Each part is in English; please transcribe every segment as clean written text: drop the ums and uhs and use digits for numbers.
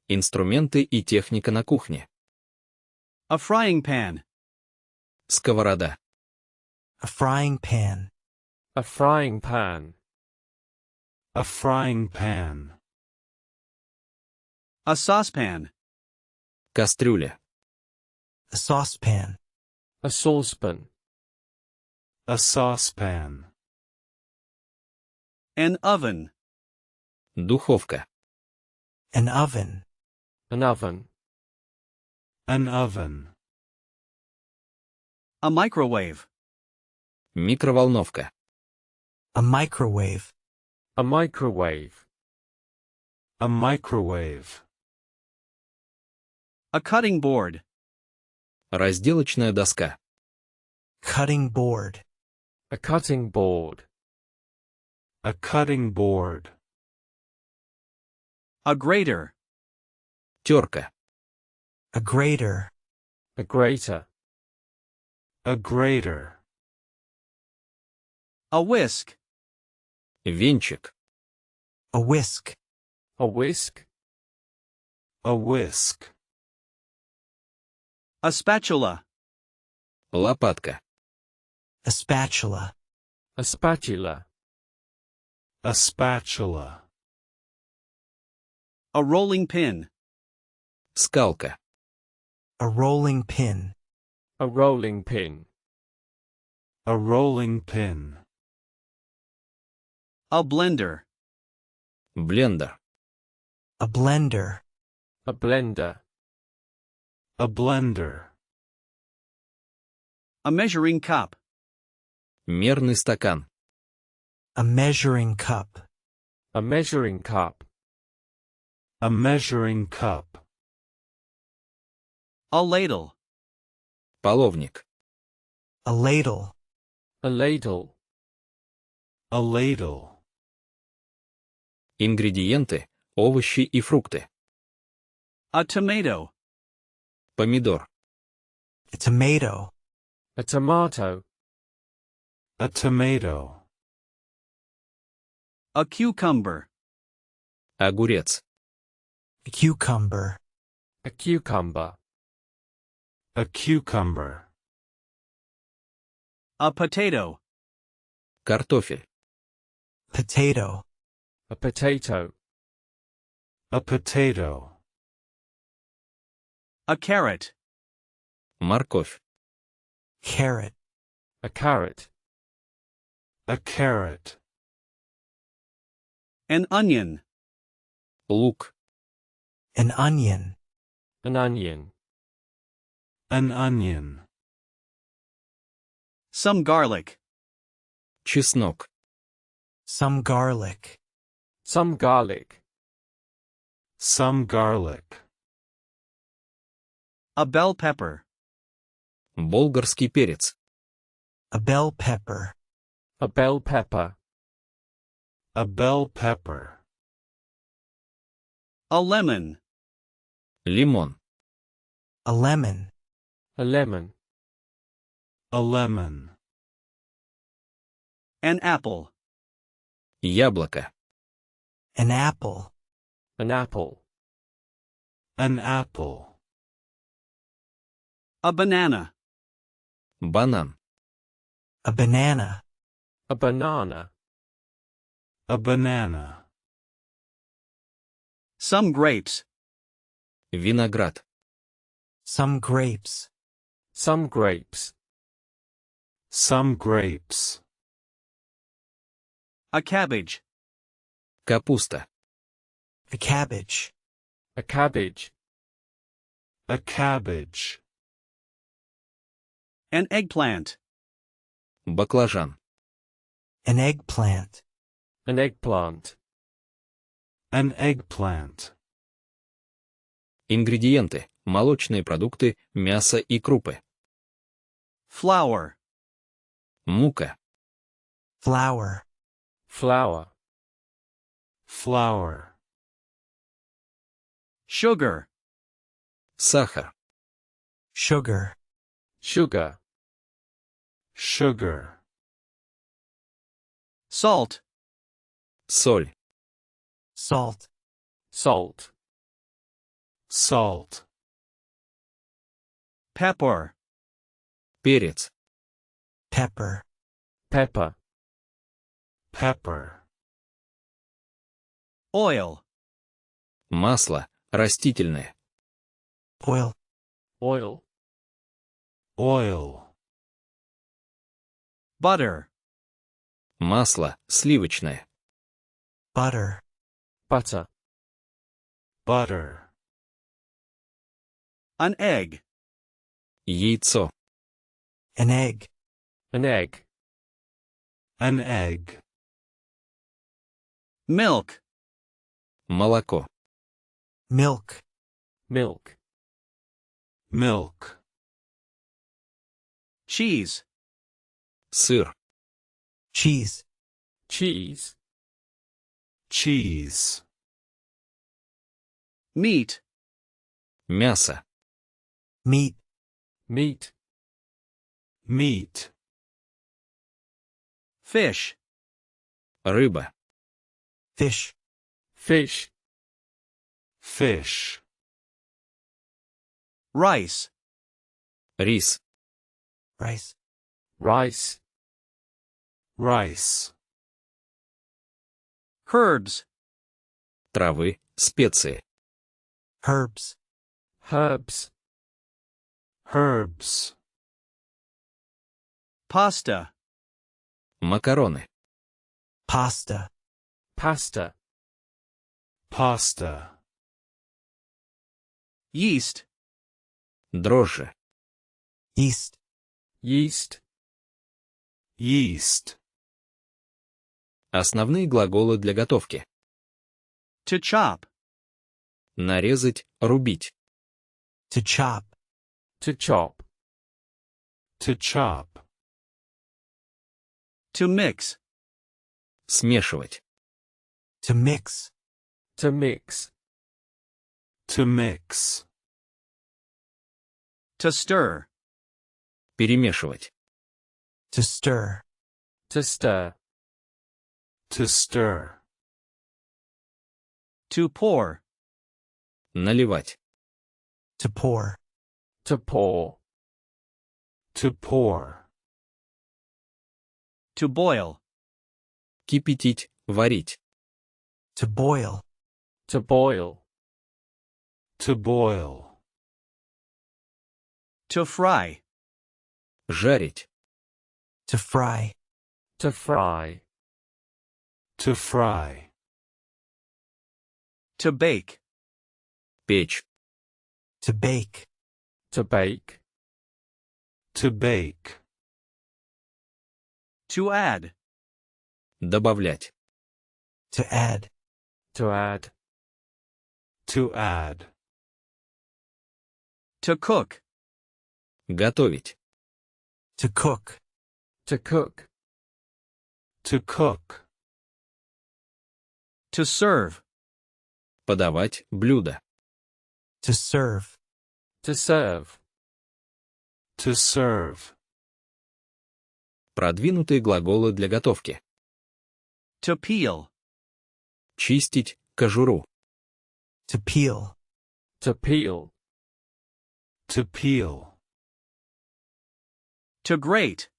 Инструменты и техника на кухне. A frying pan. Сковорода. A frying pan. A frying pan. A frying pan. A saucepan. Кастрюля. A saucepan. A saucepan. A saucepan. An oven. Духовка. An oven. An oven. An oven. A microwave. Микроволновка. A microwave. A microwave. A microwave. A cutting board. Разделочная доска. Cutting board. A cutting board. A cutting board. A grater. Терка. A grater. A grater. A grater. A whisk. Венчик. A whisk. A whisk. A whisk. A spatula. Лопатка. A spatula. A spatula. A spatula. A rolling pin. Скалка. A rolling pin. A rolling pin. A rolling pin. A blender. Блендер. A blender. A blender. A blender. A measuring cup. Мерный стакан. A measuring cup. A measuring cup. A measuring cup. A ladle. Половник. A ladle. A ladle. A ladle. Ингредиенты, овощи и фрукты. A tomato. Помидор. A tomato. A tomato. A tomato. A cucumber. Огурец. A cucumber. A cucumber. A cucumber. A potato. Картофель. Potato. A potato. A potato. A carrot. Морковь. Carrot. A carrot. A carrot. An onion. Лук. An onion. An onion. An onion. Some garlic. Чеснок. Some garlic. Some garlic. Some garlic. A bell pepper. Болгарский перец. A bell pepper. A bell pepper. A bell pepper. A lemon. Лимон. A lemon. A lemon. A lemon. An apple. Яблоко. An apple. An apple. An apple. A banana. Банан. A banana. A banana. A banana. Some grapes. Виноград. Some grapes. Some grapes. Some grapes. A cabbage. Капуста. A cabbage. A cabbage. A cabbage. An eggplant. Баклажан. An eggplant. An eggplant. An eggplant. Ингредиенты, молочные продукты, мясо и крупы. Flour. Мука. Flour. Flour. Flour. Sugar. Сахар. Sugar. Sugar. Sugar. Salt. Соль. Salt. Salt. Salt. Pepper. Перец. Pepper. Pepper. Pepper. Oil. Масло. Растительное. Oil. Oil. Oil. Butter. Масло. Сливочное. Butter. Butter. Butter. An egg. Яйцо. An egg. An egg. An egg. Milk. Молоко. Milk. Milk. Milk. Cheese. Сыр. Cheese. Cheese. Cheese. Meat. Мясо. Meat. Meat. Meat. Fish. Рыба. Fish. Fish. Fish. Rice. Рис. Rice. Rice. Rice. Herbs. Травы. Специи. Herbs. Herbs. Herbs. Pasta. Макароны. Pasta. Pasta. Pasta. Yeast. Дрожжи. Yeast. Yeast. Yeast. Основные глаголы для готовки. To chop. Нарезать. Рубить. To chop. To chop. To chop. To mix. Смешивать. To mix. To mix. To mix. To stir. Перемешивать. To stir. To stir. To stir. To pour. Наливать. To pour. To pour. To pour. To boil. Кипятить. Варить. To boil. To boil. To boil. To fry. Жарить. To fry. To fry. To fry. To bake. Печь. To bake. To bake. To bake. To add. Добавлять. To add. To add. To add. To cook. Готовить. To cook. To cook. To cook. To serve. Подавать. Блюдо. To serve. To serve. To serve. Продвинутые глаголы для готовки. To peel. Чистить. Кожуру. To peel. To peel. To peel. To grate.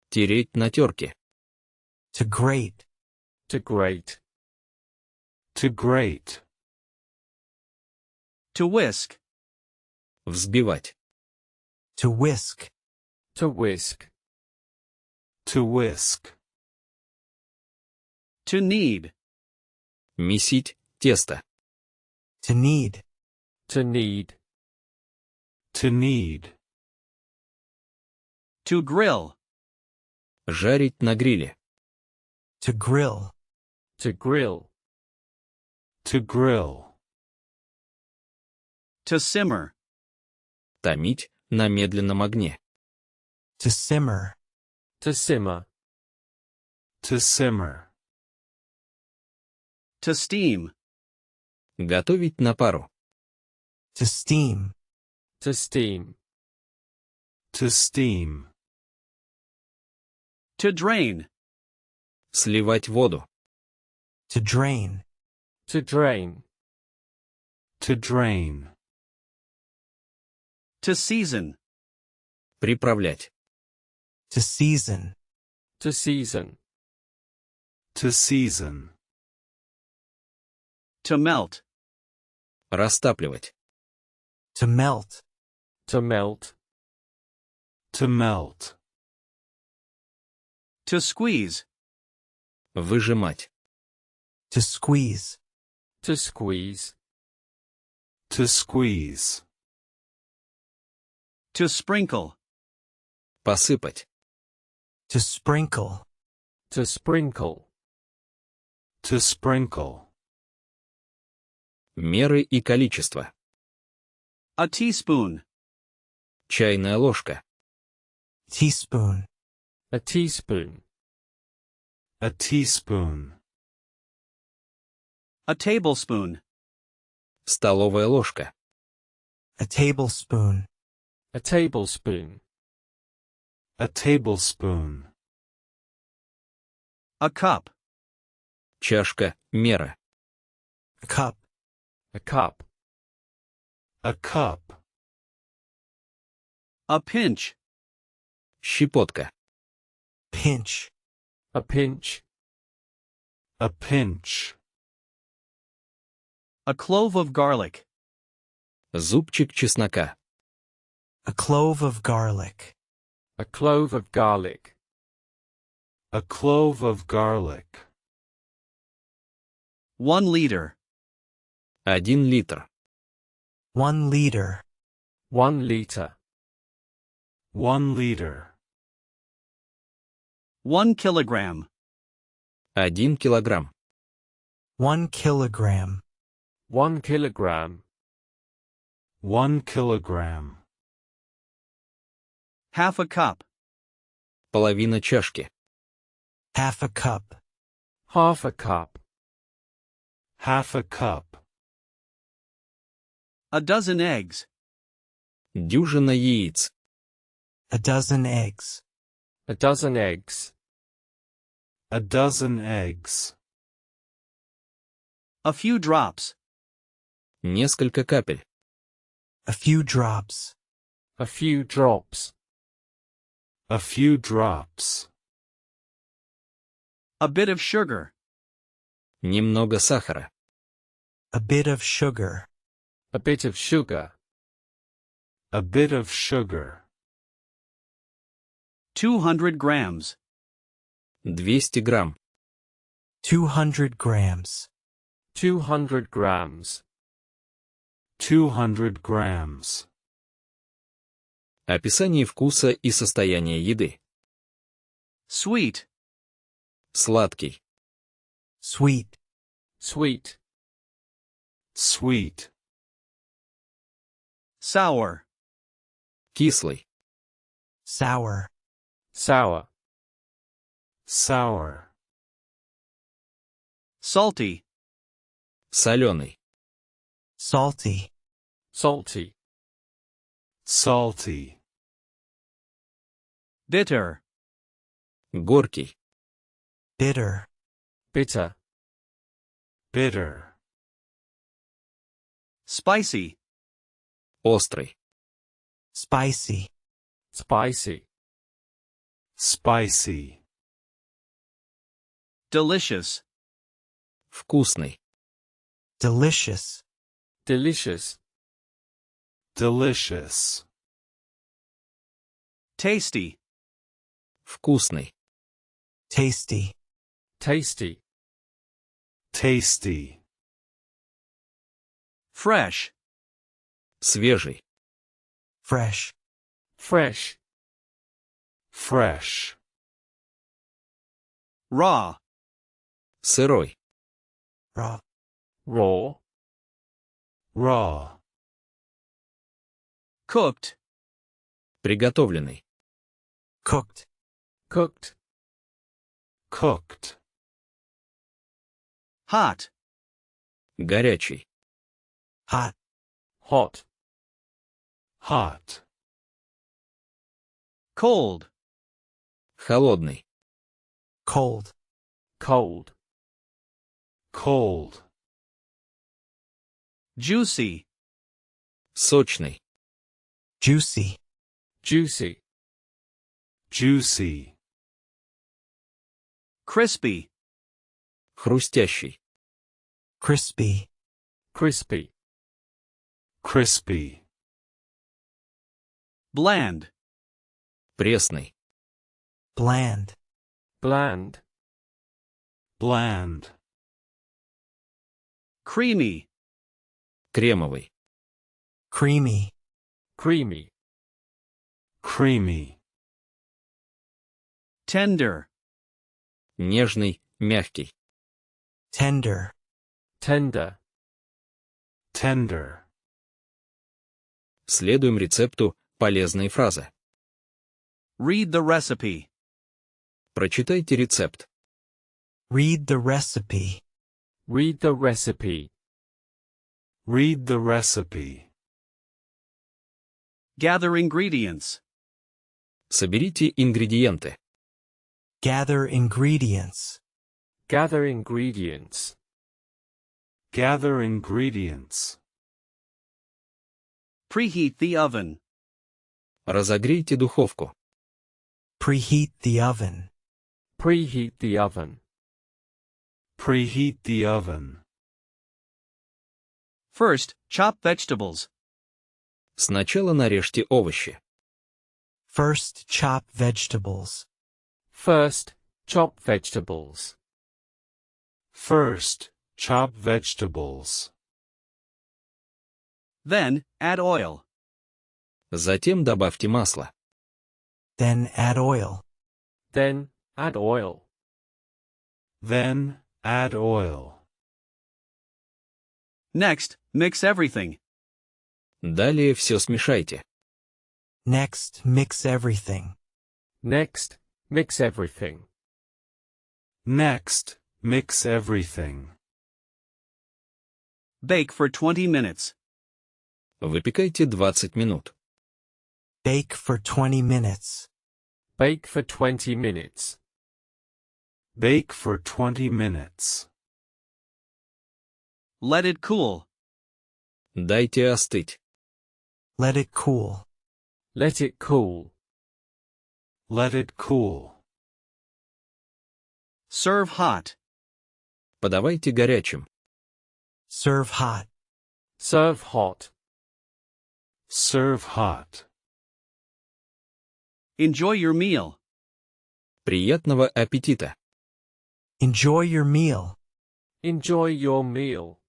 Тереть на терке. To grate. To grate. To grate. To whisk. Взбивать. To whisk. To whisk. To whisk. To knead. Месить. Тесто. To knead. To knead. To knead. To grill. Жарить на гриле. To grill. To grill. To grill. To simmer. Томить на медленном огне. To simmer. To simmer. To simmer. To steam. Готовить на пару. To steam. To steam. To steam. To drain. Сливать воду. To drain. To drain. To drain. To season. Приправлять. To season. To season. To season. To melt. Растапливать. To melt. To melt. To melt. To squeeze. Выжимать. To squeeze. To squeeze. To squeeze. To sprinkle. Посыпать. To sprinkle. To sprinkle. To sprinkle. Меры и количества. A teaspoon. Чайная ложка. Teaspoon. A teaspoon. A teaspoon. A tablespoon. Столовая ложка. A tablespoon. A tablespoon. A tablespoon. A cup. Чашка. Мера. A cup. A cup. A cup. A pinch. Щепотка. Pinch. A pinch. A pinch. A clove of garlic. Зубчик чеснока. A clove of garlic. A clove of garlic. A clove of garlic. 1 liter. 1 литр. 1 liter. 1 liter. 1 liter. 1 kilogram. 1 килограмм. 1 kilogram. 1 kilogram. 1 kilogram. Half a cup. Половина чашки. Half a cup. Half a cup. Half a cup. A dozen eggs. Дюжина яиц. A dozen eggs. A dozen eggs. A dozen eggs. A few drops. Несколько капель. A few drops. A few drops. A few drops. A bit of sugar. Немного сахара. A bit of sugar. A bit of sugar. A bit of sugar. 200 grams. 200 грамм. 200 grams. 200 grams. 200 grams. Описание вкуса и состояния еды. Sweet. Сладкий. Sweet. Sweet. Sweet. Sour. Кислый. Sour. Sour. Sour. Salty. Соленый. Salty. Salty. Salty. Bitter. Горький. Bitter. Bitter. Bitter. Spicy. Острый. Spicy. Spicy. Spicy. Delicious. Вкусный. Delicious. Delicious. Delicious. Tasty. Вкусный. Tasty. Tasty. Tasty. Fresh. Свежий. Fresh. Fresh. Fresh. Raw. Сырой. Raw. Raw. Raw. Cooked. Приготовленный. Cooked. Cooked. Cooked. Hot. Горячий. Hot. Hot. Hot. Cold. Холодный. Cold. Cold. Cold. Juicy. Сочный. Juicy. Juicy. Juicy. Crispy. Хрустящий. Crispy. Crispy. Crispy. Bland. Пресный. Bland. Bland. Bland. Creamy. Кремовый. Creamy. Creamy. Creamy. Tender. Нежный, мягкий. Tender. Tender. Tender. Следуем рецепту «Полезные фразы». Read the recipe. Прочитайте рецепт. Read the recipe. Read the recipe. Read the recipe. Gather ingredients. Соберите ингредиенты. Gather ingredients. Gather ingredients. Gather ingredients. Preheat the oven. Разогрейте духовку. Preheat the oven. Preheat the oven. Preheat the oven. First, chop vegetables. Сначала нарежьте овощи. First, chop vegetables. First, chop vegetables. First, chop vegetables. Then, add oil. Затем добавьте масло. Then add oil. Then, add oil. Then, add oil. Next, mix everything. Далее все смешайте. Next, mix everything. Next, mix everything. Next, mix everything. Bake for 20 minutes. Выпекайте 20 минут. Bake for 20 minutes. Bake for 20 minutes. Bake for 20 minutes. Let it cool. Дайте остыть. Let it cool. Let it cool. Let it cool. Serve hot. Подавайте горячим. Serve hot. Serve hot. Serve hot. Enjoy your meal. Приятного аппетита. Enjoy your meal. Enjoy your meal.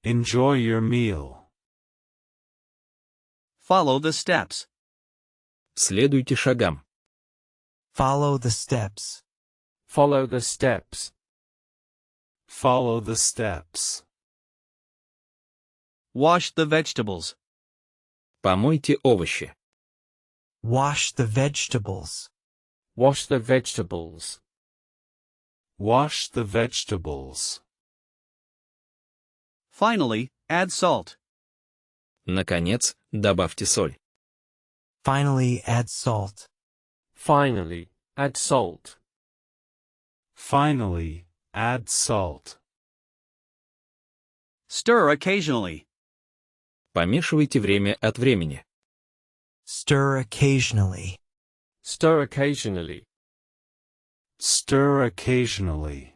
Enjoy your meal. Follow the steps. Следуйте шагам. Follow the steps. Follow the steps. Follow the steps. Wash the vegetables. Помойте овощи. Wash the vegetables. Wash the vegetables. Wash the vegetables. Finally, add salt. Наконец, добавьте соль. Finally, add salt. Finally, add salt. Finally, add salt. Stir occasionally. Помешивайте время от времени. Stir occasionally. Stir occasionally. Stir occasionally.